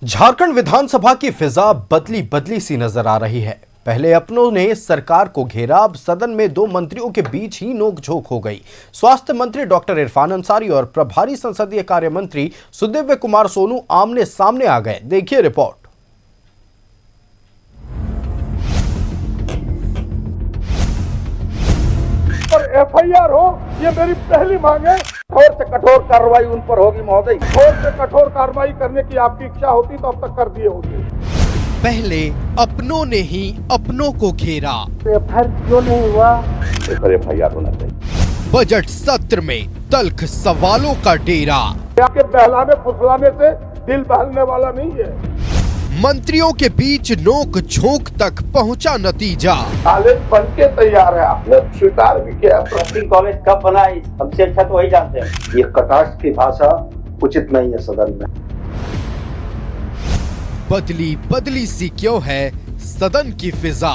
झारखंड विधानसभा की फिजा बदली बदली सी नजर आ रही है। पहले अपनों ने सरकार को घेरा, अब सदन में दो मंत्रियों के बीच ही नोकझोंक हो गई। स्वास्थ्य मंत्री डॉक्टर इरफान अंसारी और प्रभारी संसदीय कार्य मंत्री सुदिव्य कुमार सोनू आमने सामने आ गए। देखिए रिपोर्ट। पर एफआईआर हो, ये मेरी पहली मांग है। कठोर से कठोर कार्रवाई उन पर होगी महोदय। कठोर से कठोर कार्रवाई करने की आपकी इच्छा होती तो अब तक कर दिए होते। पहले अपनों ने ही अपनों को घेरा, एफआईआर क्यों नहीं हुआ? एफआईआर होना चाहिए। बजट सत्र में तल्ख सवालों का डेरा। आपके बहलाने फुसलाने से दिल बहलने वाला नहीं है। मंत्रियों के बीच नोक झोंक तक पहुंचा नतीजा। कॉलेज बन के तैयार है, आपने स्वीकार भी किया। नर्सिंग कॉलेज कब बना, हमसे अच्छा तो वही जानते हैं। ये कटाक्ष की भाषा उचित नहीं है सदन में। बदली बदली सी क्यों है सदन की फिजा।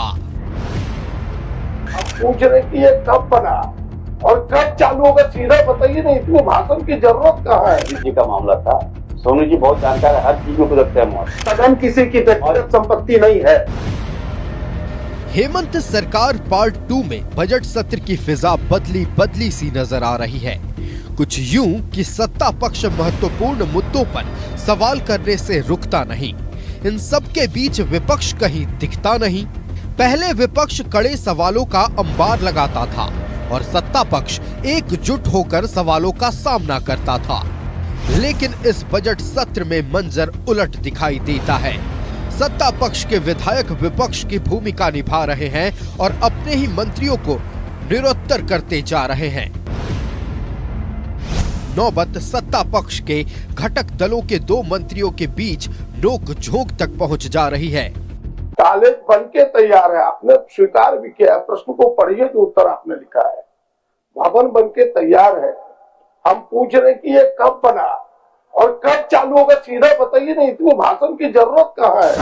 अब पूछ रहे कि ये कब बना और कब चालू होगा, सीधा बताइए नहीं। इतने भाषण की जरूरत कहाँ है? जी का मामला था। सोनू जी बहुत जानकार है, हर चीज में रखते हैं। सदन किसी की व्यक्तिगत संपत्ति नहीं है। हेमंत सरकार पार्ट 2 में बजट सत्र की फिजा बदली बदली सी नजर आ रही है। कुछ यूं कि सत्ता पक्ष महत्वपूर्ण मुद्दों पर सवाल करने से रुकता नहीं। इन सब के बीच विपक्ष कहीं दिखता नहीं। पहले विपक्ष कड़े सवालों का अंबार लगाता था और सत्ता पक्ष एकजुट होकर सवालों का सामना करता था। लेकिन इस बजट सत्र में मंजर उलट दिखाई देता है। सत्ता पक्ष के विधायक विपक्ष की भूमिका निभा रहे हैं और अपने ही मंत्रियों को निरुत्तर करते जा रहे हैं। नौबत सत्ता पक्ष के घटक दलों के दो मंत्रियों के बीच नोक-झोंक तक पहुंच जा रही है। कॉलेज बन के तैयार है, आपने स्वीकार भी किया। प्रश्न को पढ़िए जो उत्तर आपने लिखा है। भवन बन के तैयार है। हम पूछ रहे कि ये कब बना और कब चालू होगा, सीधा बताइए नहीं। इतनी भाषण की जरूरत कहाँ है?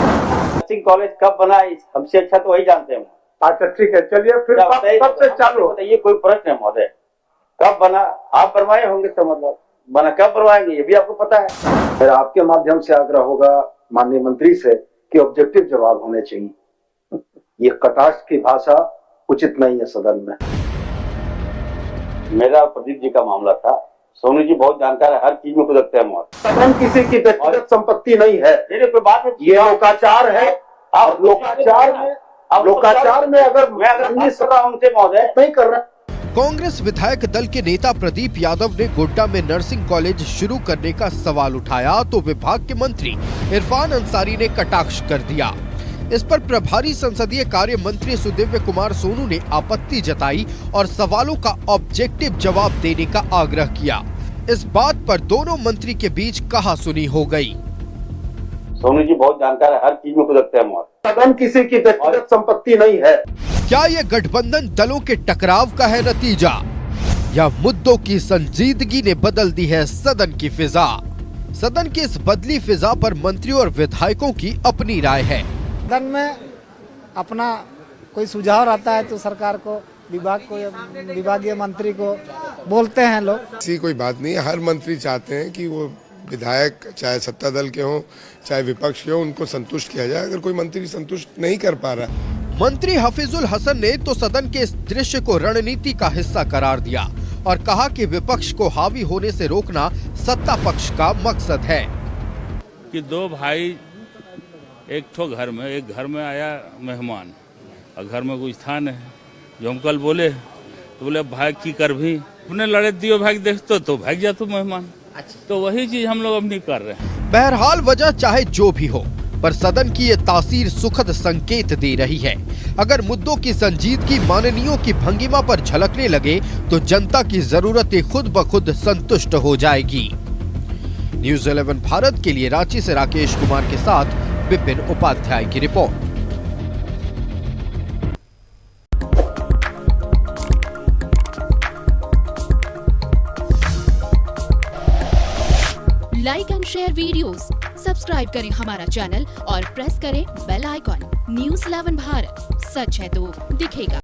नर्सिंग कॉलेज कब बना, हमसे अच्छा तो वही जानते हैं। अच्छा ठीक है, चलिए फिर कब से चालू होगा? ये कोई प्रश्न है महोदय? कब बना? आप बनवाए होंगे तो मतलब बना कब बनवाएंगे ये भी आपको पता है। फिर आपके माध्यम से आग्रह होगा माननीय मंत्री से कि ऑब्जेक्टिव जवाब होने चाहिए। ये कटाक्ष की भाषा उचित नहीं है सदन में। मेरा प्रदीप जी का मामला था। सोनू जी बहुत जानकार है, हर चीज में रखते हैं। सदन किसी की व्यक्तिगत संपत्ति नहीं है। कोई बात है, ये लोकाचार है। और लोकाचार में अगर मैं कर रहा हूँ उनसे महोदय नहीं कर रहा। कांग्रेस विधायक दल के नेता प्रदीप यादव ने गोड्डा में नर्सिंग कॉलेज शुरू करने का सवाल उठाया तो विभाग के मंत्री इरफान अंसारी ने कटाक्ष कर दिया। इस पर प्रभारी संसदीय कार्य मंत्री सुदिव्य कुमार सोनू ने आपत्ति जताई और सवालों का ऑब्जेक्टिव जवाब देने का आग्रह किया। इस बात पर दोनों मंत्री के बीच कहासुनी हो गई। सोनू जी बहुत जानकार है, हर चीज में रखते हैं। सदन किसी की व्यक्तिगत संपत्ति नहीं है। क्या ये गठबंधन दलों के टकराव का है नतीजा या मुद्दों की संजीदगी ने बदल दी है सदन की फिजा? सदन की इस बदली फिजा पर मंत्रियों और विधायकों की अपनी राय है। सदन में अपना कोई सुझाव रहता है तो सरकार को, विभाग को या विभागीय मंत्री को बोलते हैं लोग। ऐसी कोई बात नहीं है। हर मंत्री चाहते हैं कि वो विधायक चाहे सत्ता दल के हों चाहे विपक्ष के हों, उनको संतुष्ट किया जाए। अगर कोई मंत्री संतुष्ट नहीं कर पा रहा। मंत्री हफीजुल हसन ने तो सदन के इस दृश्य को रणनीति का हिस्सा करार दिया और कहा कि विपक्ष को हावी होने से रोकना सत्ता पक्ष का मकसद है। कि दो भाई एक घर में आया मेहमान और घर में कुछ था नहीं। जो हम कल बोले तो बोले भाग की कर भी अपने लड़े दियो भाग देखते तो भाग जा तू मेहमान। तो वही चीज हम लोग अब नहीं कर रहे हैं। बहरहाल वजह चाहे जो भी हो, पर सदन की ये तासीर सुखद संकेत दे रही है। अगर मुद्दों की संजीदगी माननीयों की भंगिमा पर झलकने लगे तो जनता की जरूरतें खुद ब खुद संतुष्ट हो जाएगी। न्यूज़ 11 भारत के लिए रांची से राकेश कुमार के साथ विपिन उपाध्याय की report. Like and share videos, subscribe करें हमारा चैनल और प्रेस करें बेल आइकॉन। न्यूज़ 11 भारत, सच है तो दिखेगा।